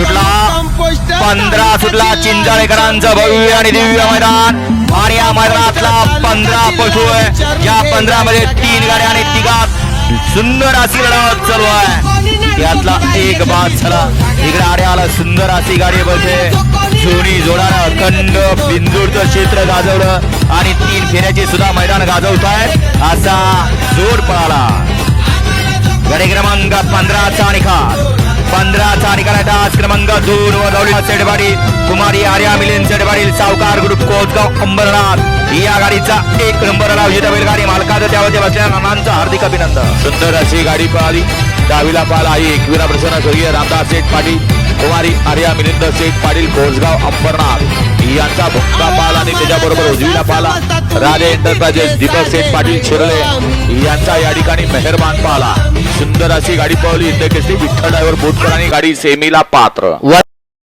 सुटला 15 सुटला चिंचाळेकरांचं भव्य आणि दिव्य मैदान आणि या मैदानातला 15 पशु आहे। या 15 मध्ये 3 गाड्या आणि तिघात सुंदर अशी लढत चालू आहे। त्यातला एक बाद झाला। इकडे आड्याला सुंदर अशी गाडी बसते सोनी जोडानं अखंड बिंदूरचं क्षेत्र गाजवलं आणि 3 फेऱ्याचे सुद्धा मैदान गाजवत आहेत असा जोड पळाला। गाडी क्रमांक 15चा निकाल 15चा निकाल आहे। तास क्रमांक 2 वर दौली सेडवाडी कुमारी आर्या मिलिंद सेडवाडी सावकार ग्रुप कोसगाव अंबरनाथ या गाडीचा 1 नंबर राव जिथे बैलगाडी मालकाचं त्यावरती बसलेल्या नानांचं हार्दिक अभिनंदन। सुंदर अशी गाडी पळाली। दहावीला पाल आई 21 प्रसन्न स्वर्गीय रामदास सेठ पाटील कुमारी आर्या मिलिंद सेठ पाटील कोसगाव अंबरनाथ यांचा भुक्का पाल आणि त्याच्याबरोबर उजवीला पाला राधे एंटरप्राइजेस दीपक सेठ पाटील शिरले यांचा या ठिकाणी मेहरबान पाला। सुंदर अशी गाडी पळवली। इंदकेसरी विठ्ठल ड्रायव्हर बोटकरांनी गाडी सेमीला पात्र।